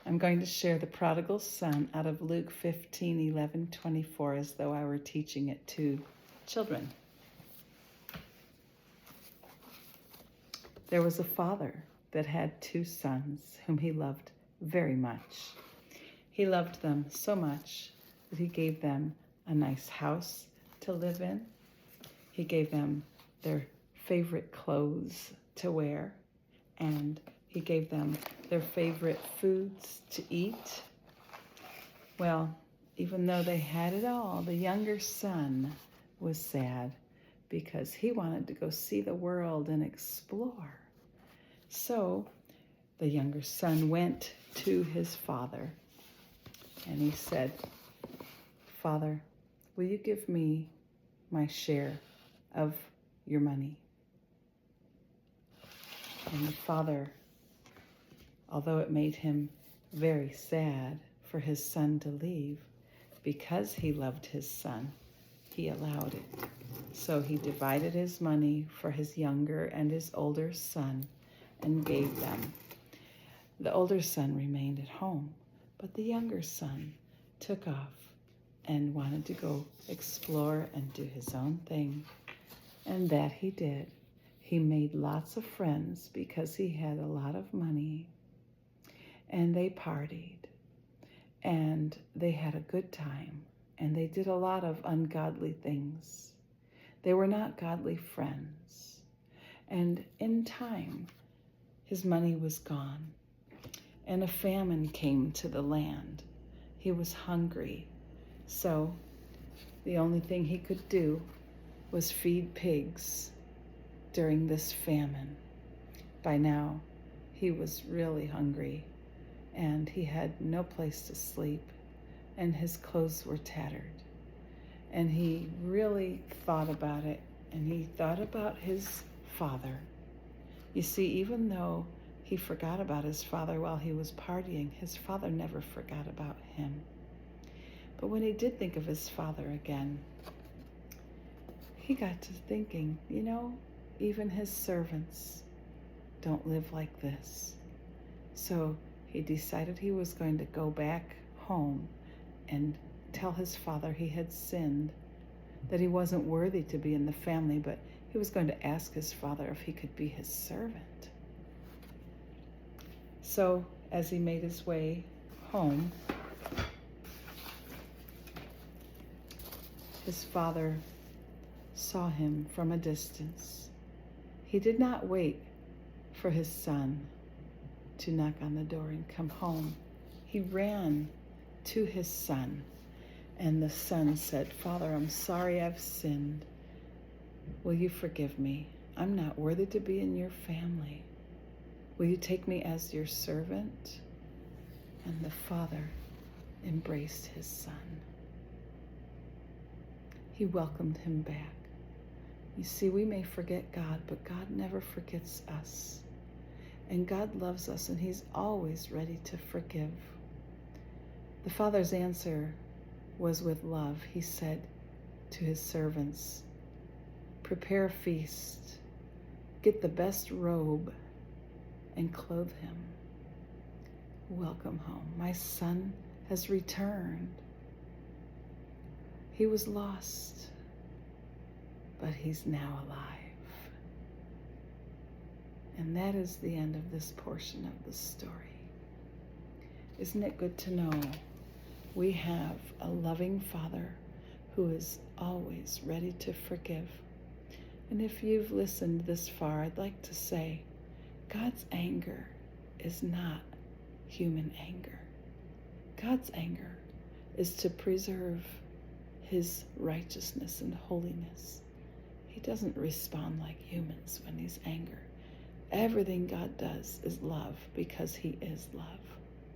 I'm going to share the prodigal son out of Luke 15:11-24 as though I were teaching it to children. There was a father that had 2 sons whom he loved very much. He loved them so much that he gave them a nice house to live in. He gave them their favorite clothes to wear, and he gave them their favorite foods to eat. Well, even though they had it all, the younger son was sad because he wanted to go see the world and explore. So the younger son went to his father and he said, "Father, will you give me my share of your money?" And the father, although it made him very sad for his son to leave, because he loved his son, he allowed it. So he divided his money for his younger and his older son and gave them. The older son remained at home, but the younger son took off and wanted to go explore and do his own thing. And that he did. He made lots of friends because he had a lot of money, and they partied, and they had a good time, and they did a lot of ungodly things. They were not godly friends. And in time, his money was gone, and a famine came to the land. He was hungry, so the only thing he could do was feed pigs during this famine. By now, he was really hungry, and he had no place to sleep, and his clothes were tattered. And he really thought about it, and he thought about his father. You see, even though he forgot about his father while he was partying, his father never forgot about him. But when he did think of his father again, he got to thinking, even his servants don't live like this. So he decided he was going to go back home and tell his father he had sinned, that he wasn't worthy to be in the family, but he was going to ask his father if he could be his servant. So as he made his way home, his father saw him from a distance. He did not wait for his son to knock on the door and come home. He ran to his son, and the son said, "Father, I'm sorry I've sinned. Will you forgive me? I'm not worthy to be in your family. Will you take me as your servant?" And the father embraced his son. He welcomed him back. You see, we may forget God, but God never forgets us. And God loves us, and he's always ready to forgive. The father's answer was with love. He said to his servants, "Prepare a feast, get the best robe, and clothe him. Welcome home. My son has returned. He was lost, but he's now alive." And that is the end of this portion of the story. Isn't it good to know we have a loving Father who is always ready to forgive? And if you've listened this far, I'd like to say, God's anger is not human anger. God's anger is to preserve his righteousness and holiness. He doesn't respond like humans when he's angry. Everything God does is love because he is love.